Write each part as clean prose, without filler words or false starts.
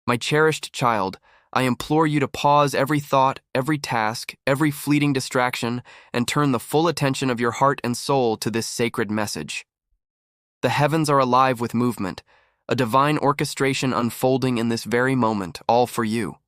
My cherished child, I implore you to pause every thought, every task, every fleeting distraction, and turn the full attention of your heart and soul to this sacred message. The heavens are alive with movement, a divine orchestration unfolding in this very moment, all for you.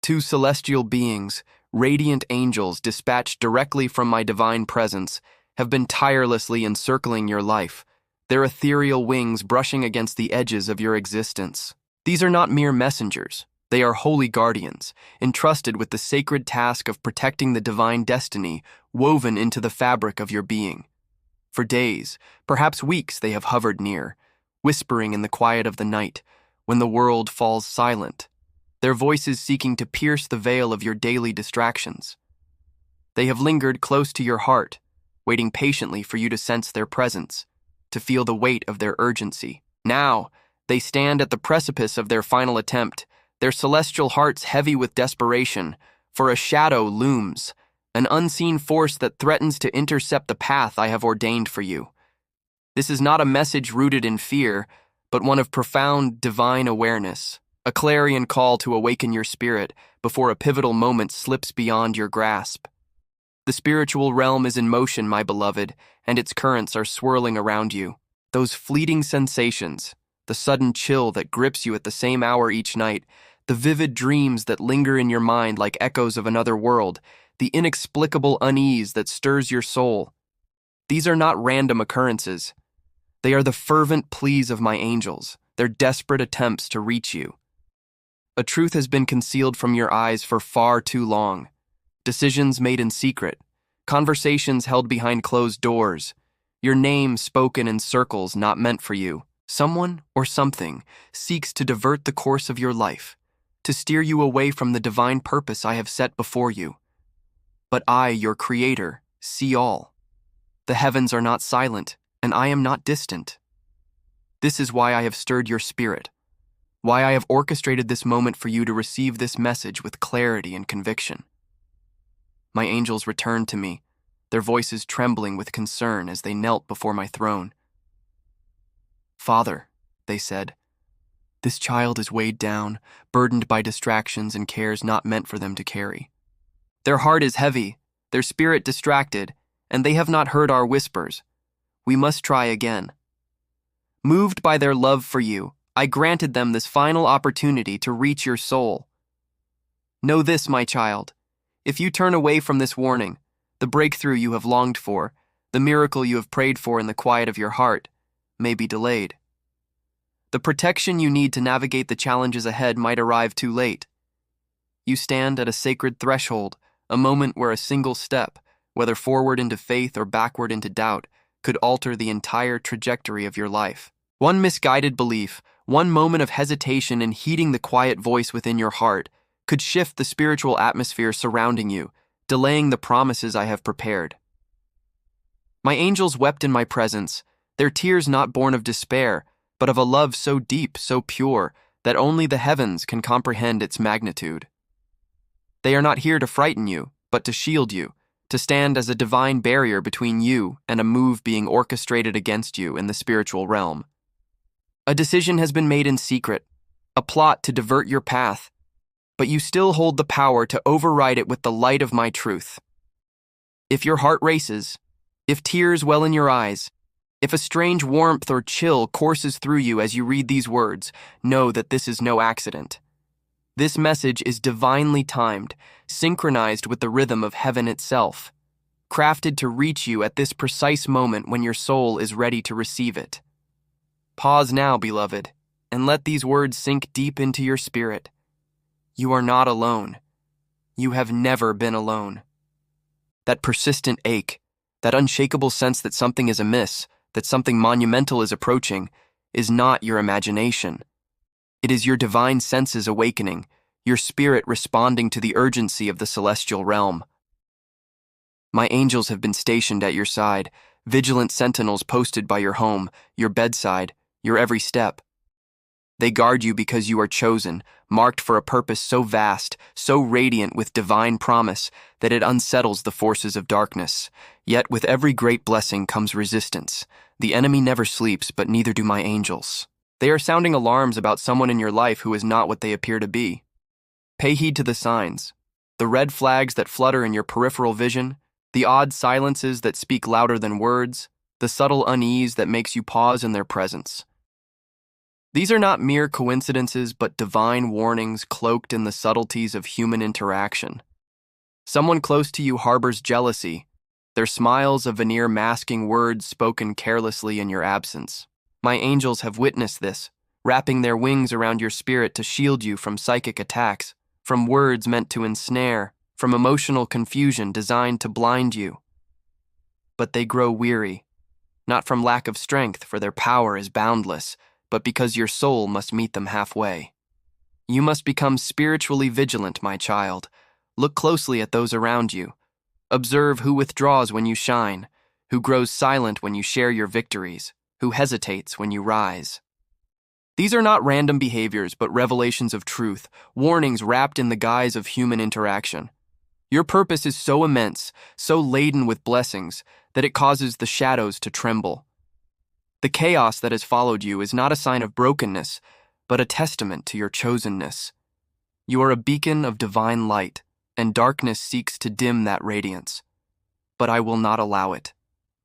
Two celestial beings, radiant angels dispatched directly from my divine presence, have been tirelessly encircling your life, their ethereal wings brushing against the edges of your existence. These are not mere messengers. They are holy guardians, entrusted with the sacred task of protecting the divine destiny woven into the fabric of your being. For days, perhaps weeks, they have hovered near, whispering in the quiet of the night, when the world falls silent, their voices seeking to pierce the veil of your daily distractions. They have lingered close to your heart, waiting patiently for you to sense their presence, to feel the weight of their urgency. Now, they stand at the precipice of their final attempt, their celestial hearts heavy with desperation, for a shadow looms, an unseen force that threatens to intercept the path I have ordained for you. This is not a message rooted in fear, but one of profound divine awareness, a clarion call to awaken your spirit before a pivotal moment slips beyond your grasp. The spiritual realm is in motion, my beloved, and its currents are swirling around you. Those fleeting sensations, the sudden chill that grips you at the same hour each night, the vivid dreams that linger in your mind like echoes of another world, the inexplicable unease that stirs your soul. These are not random occurrences. They are the fervent pleas of my angels, their desperate attempts to reach you. A truth has been concealed from your eyes for far too long. Decisions made in secret, conversations held behind closed doors, your name spoken in circles not meant for you. Someone or something seeks to divert the course of your life, to steer you away from the divine purpose I have set before you. But I, your Creator, see all. The heavens are not silent, and I am not distant. This is why I have stirred your spirit, why I have orchestrated this moment for you to receive this message with clarity and conviction. My angels returned to me, their voices trembling with concern as they knelt before my throne. Father, they said, this child is weighed down, burdened by distractions and cares not meant for them to carry. Their heart is heavy, their spirit distracted, and they have not heard our whispers. We must try again. Moved by their love for you, I granted them this final opportunity to reach your soul. Know this, my child. If you turn away from this warning, the breakthrough you have longed for, the miracle you have prayed for in the quiet of your heart, may be delayed. The protection you need to navigate the challenges ahead might arrive too late. You stand at a sacred threshold, a moment where a single step, whether forward into faith or backward into doubt, could alter the entire trajectory of your life. One misguided belief, one moment of hesitation in heeding the quiet voice within your heart, could shift the spiritual atmosphere surrounding you, delaying the promises I have prepared. My angels wept in my presence, their tears not born of despair, but of a love so deep, so pure, that only the heavens can comprehend its magnitude. They are not here to frighten you, but to shield you, to stand as a divine barrier between you and a move being orchestrated against you in the spiritual realm. A decision has been made in secret, a plot to divert your path, but you still hold the power to override it with the light of my truth. If your heart races, if tears well in your eyes, if a strange warmth or chill courses through you as you read these words, know that this is no accident. This message is divinely timed, synchronized with the rhythm of heaven itself, crafted to reach you at this precise moment when your soul is ready to receive it. Pause now, beloved, and let these words sink deep into your spirit. You are not alone. You have never been alone. That persistent ache, that unshakable sense that something is amiss, that something monumental is approaching, is not your imagination. It is your divine senses awakening, your spirit responding to the urgency of the celestial realm. My angels have been stationed at your side, vigilant sentinels posted by your home, your bedside, your every step. They guard you because you are chosen, marked for a purpose so vast, so radiant with divine promise, that it unsettles the forces of darkness. Yet with every great blessing comes resistance. The enemy never sleeps, but neither do my angels. They are sounding alarms about someone in your life who is not what they appear to be. Pay heed to the signs, the red flags that flutter in your peripheral vision, the odd silences that speak louder than words, the subtle unease that makes you pause in their presence. These are not mere coincidences, but divine warnings cloaked in the subtleties of human interaction. Someone close to you harbors jealousy, their smiles a veneer masking words spoken carelessly in your absence. My angels have witnessed this, wrapping their wings around your spirit to shield you from psychic attacks, from words meant to ensnare, from emotional confusion designed to blind you. But they grow weary, not from lack of strength, for their power is boundless, but because your soul must meet them halfway. You must become spiritually vigilant, my child. Look closely at those around you. Observe who withdraws when you shine, who grows silent when you share your victories, who hesitates when you rise. These are not random behaviors, but revelations of truth, warnings wrapped in the guise of human interaction. Your purpose is so immense, so laden with blessings, that it causes the shadows to tremble. The chaos that has followed you is not a sign of brokenness, but a testament to your chosenness. You are a beacon of divine light, and darkness seeks to dim that radiance. But I will not allow it.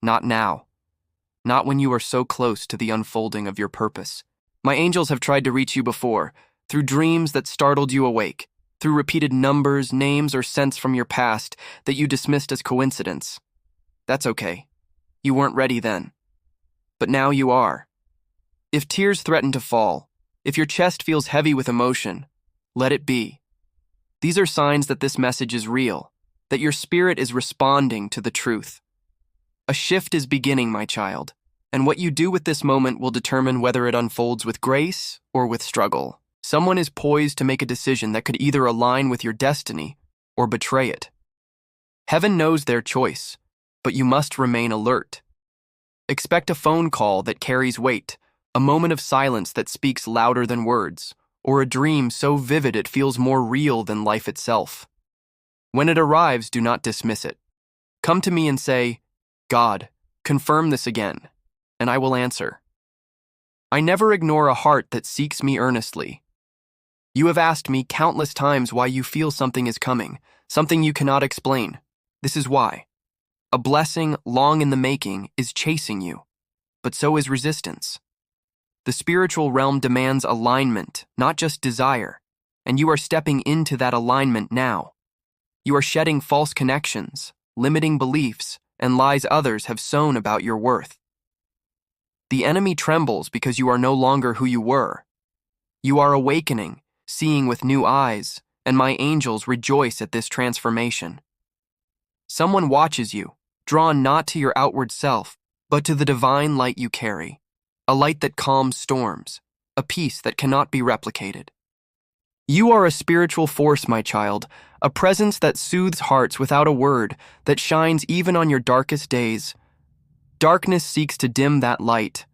Not now. Not when you are so close to the unfolding of your purpose. My angels have tried to reach you before, through dreams that startled you awake, through repeated numbers, names, or scents from your past that you dismissed as coincidence. That's okay. You weren't ready then. But now you are. If tears threaten to fall, if your chest feels heavy with emotion, let it be. These are signs that this message is real, that your spirit is responding to the truth. A shift is beginning, my child, and what you do with this moment will determine whether it unfolds with grace or with struggle. Someone is poised to make a decision that could either align with your destiny or betray it. Heaven knows their choice, but you must remain alert. Expect a phone call that carries weight, a moment of silence that speaks louder than words, or a dream so vivid it feels more real than life itself. When it arrives, do not dismiss it. Come to me and say, God, confirm this again, and I will answer. I never ignore a heart that seeks me earnestly. You have asked me countless times why you feel something is coming, something you cannot explain. This is why. A blessing long in the making is chasing you, but so is resistance. The spiritual realm demands alignment, not just desire, and you are stepping into that alignment now. You are shedding false connections, limiting beliefs, and lies others have sown about your worth. The enemy trembles because you are no longer who you were. You are awakening, seeing with new eyes, and my angels rejoice at this transformation. Someone watches you, drawn not to your outward self, but to the divine light you carry, a light that calms storms, a peace that cannot be replicated. You are a spiritual force, my child, a presence that soothes hearts without a word, that shines even on your darkest days. Darkness seeks to dim that light,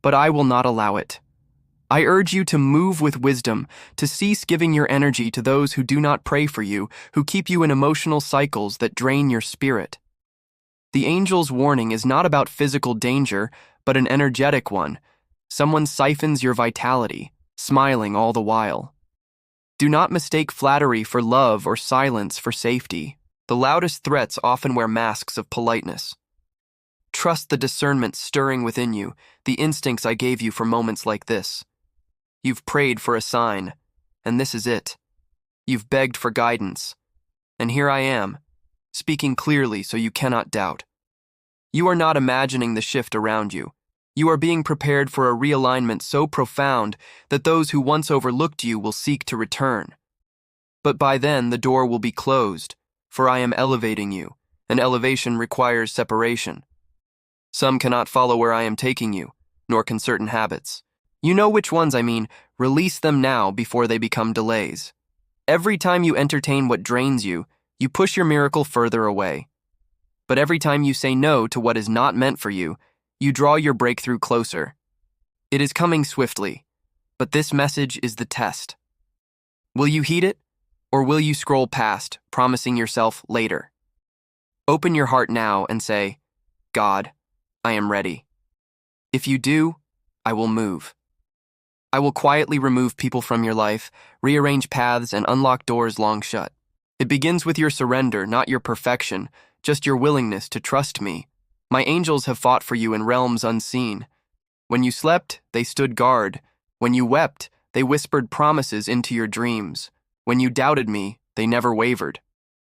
but I will not allow it. I urge you to move with wisdom, to cease giving your energy to those who do not pray for you, who keep you in emotional cycles that drain your spirit. The angel's warning is not about physical danger, but an energetic one. Someone siphons your vitality, smiling all the while. Do not mistake flattery for love or silence for safety. The loudest threats often wear masks of politeness. Trust the discernment stirring within you, the instincts I gave you for moments like this. You've prayed for a sign, and this is it. You've begged for guidance, and here I am, speaking clearly so you cannot doubt. You are not imagining the shift around you. You are being prepared for a realignment so profound that those who once overlooked you will seek to return. But by then the door will be closed, for I am elevating you, and elevation requires separation. Some cannot follow where I am taking you, nor can certain habits. You know which ones I mean. Release them now before they become delays. Every time you entertain what drains you, you push your miracle further away. But every time you say no to what is not meant for you, you draw your breakthrough closer. It is coming swiftly, but this message is the test. Will you heed it, or will you scroll past, promising yourself later? Open your heart now and say, God, I am ready. If you do, I will move. I will quietly remove people from your life, rearrange paths, and unlock doors long shut. It begins with your surrender, not your perfection, just your willingness to trust me. My angels have fought for you in realms unseen. When you slept, they stood guard. When you wept, they whispered promises into your dreams. When you doubted me, they never wavered.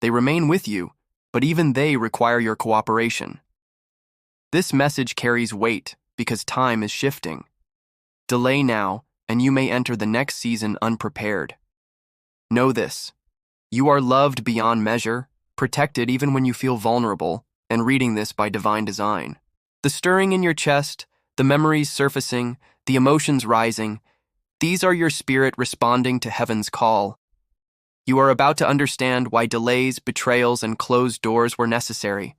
They remain with you, but even they require your cooperation. This message carries weight because time is shifting. Delay now, and you may enter the next season unprepared. Know this: you are loved beyond measure, protected even when you feel vulnerable, and reading this by divine design. The stirring in your chest, the memories surfacing, the emotions rising, these are your spirit responding to heaven's call. You are about to understand why delays, betrayals, and closed doors were necessary.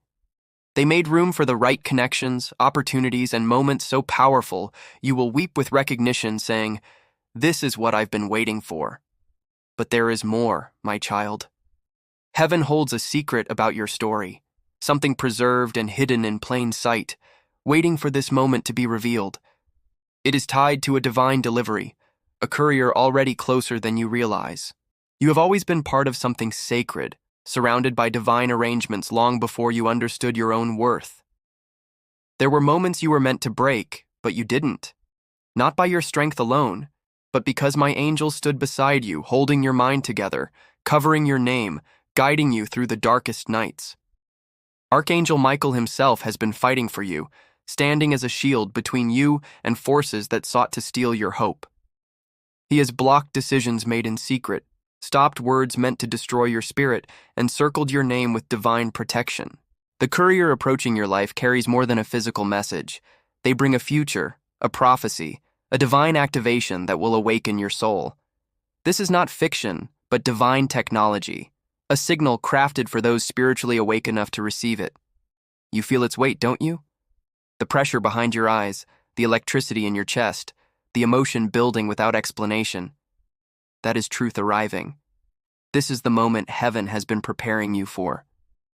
They made room for the right connections, opportunities, and moments so powerful you will weep with recognition, saying, "This is what I've been waiting for." But there is more, my child. Heaven holds a secret about your story, something preserved and hidden in plain sight, waiting for this moment to be revealed. It is tied to a divine delivery, a courier already closer than you realize. You have always been part of something sacred, surrounded by divine arrangements long before you understood your own worth. There were moments you were meant to break, but you didn't. Not by your strength alone, but because my angels stood beside you, holding your mind together, covering your name, guiding you through the darkest nights. Archangel Michael himself has been fighting for you, standing as a shield between you and forces that sought to steal your hope. He has blocked decisions made in secret, stopped words meant to destroy your spirit, and circled your name with divine protection. The courier approaching your life carries more than a physical message. They bring a future, a prophecy, a divine activation that will awaken your soul. This is not fiction, but divine technology, a signal crafted for those spiritually awake enough to receive it. You feel its weight, don't you? The pressure behind your eyes, the electricity in your chest, the emotion building without explanation. That is truth arriving. This is the moment heaven has been preparing you for.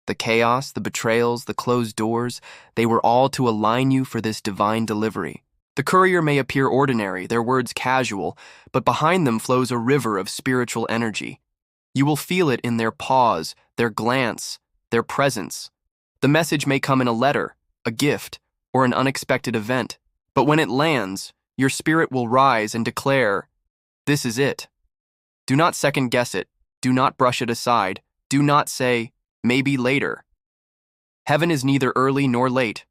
The chaos, the betrayals, the closed doors, they were all to align you for this divine delivery. The courier may appear ordinary, their words casual, but behind them flows a river of spiritual energy. You will feel it in their pause, their glance, their presence. The message may come in a letter, a gift, or an unexpected event, but when it lands, your spirit will rise and declare, "This is it." Do not second guess it. Do not brush it aside. Do not say, "Maybe later." Heaven is neither early nor late.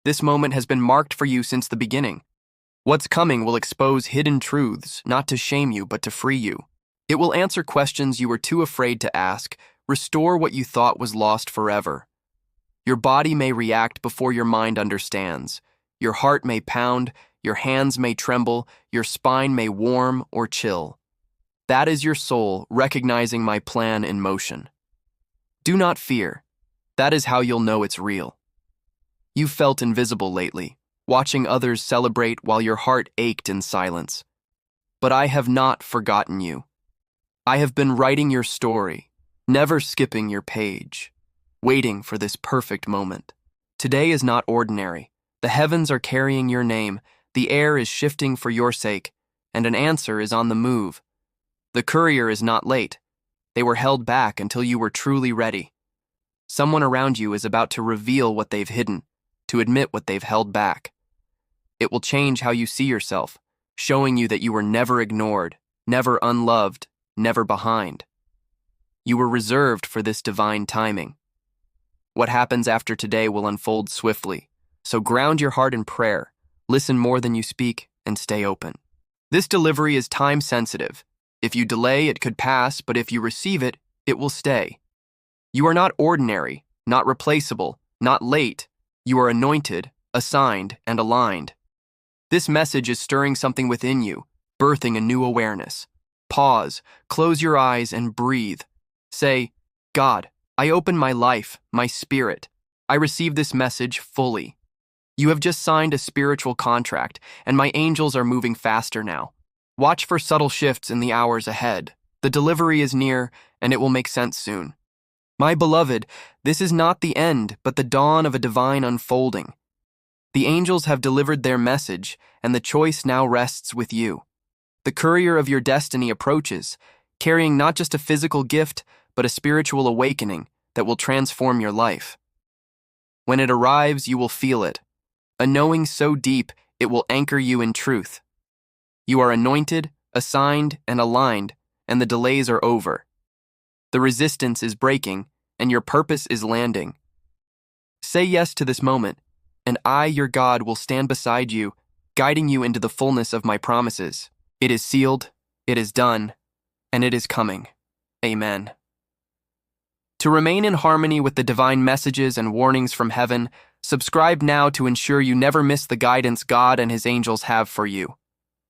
This moment has been marked for you since the beginning. What's coming will expose hidden truths, not to shame you, but to free you. It will answer questions you were too afraid to ask, restore what you thought was lost forever. Your body may react before your mind understands. Your heart may pound, your hands may tremble, your spine may warm or chill. That is your soul recognizing my plan in motion. Do not fear. That is how you'll know it's real. You've felt invisible lately, watching others celebrate while your heart ached in silence. But I have not forgotten you. I have been writing your story, never skipping your page, waiting for this perfect moment. Today is not ordinary. The heavens are carrying your name, the air is shifting for your sake, and an answer is on the move. The courier is not late. They were held back until you were truly ready. Someone around you is about to reveal what they've hidden, to admit what they've held back. It will change how you see yourself, showing you that you were never ignored, never unloved, never behind. You were reserved for this divine timing. What happens after today will unfold swiftly, so ground your heart in prayer, listen more than you speak, and stay open. This delivery is time-sensitive. If you delay, it could pass, but if you receive it, it will stay. You are not ordinary, not replaceable, not late. You are anointed, assigned, and aligned. This message is stirring something within you, birthing a new awareness. Pause, close your eyes, and breathe. Say, "God, I open my life, my spirit. I receive this message fully. You have just signed a spiritual contract, and my angels are moving faster now. Watch for subtle shifts in the hours ahead. The delivery is near, and it will make sense soon. My beloved, this is not the end, but the dawn of a divine unfolding. The angels have delivered their message, and the choice now rests with you. The courier of your destiny approaches, carrying not just a physical gift, but a spiritual awakening that will transform your life. When it arrives, you will feel it, a knowing so deep it will anchor you in truth. You are anointed, assigned, and aligned, and the delays are over. The resistance is breaking, and your purpose is landing. Say yes to this moment, and I, your God, will stand beside you, guiding you into the fullness of my promises. It is sealed, it is done, and it is coming. Amen. To remain in harmony with the divine messages and warnings from heaven, subscribe now to ensure you never miss the guidance God and His angels have for you.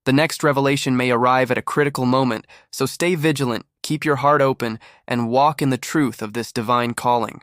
The next revelation may arrive at a critical moment, so stay vigilant, keep your heart open, and walk in the truth of this divine calling.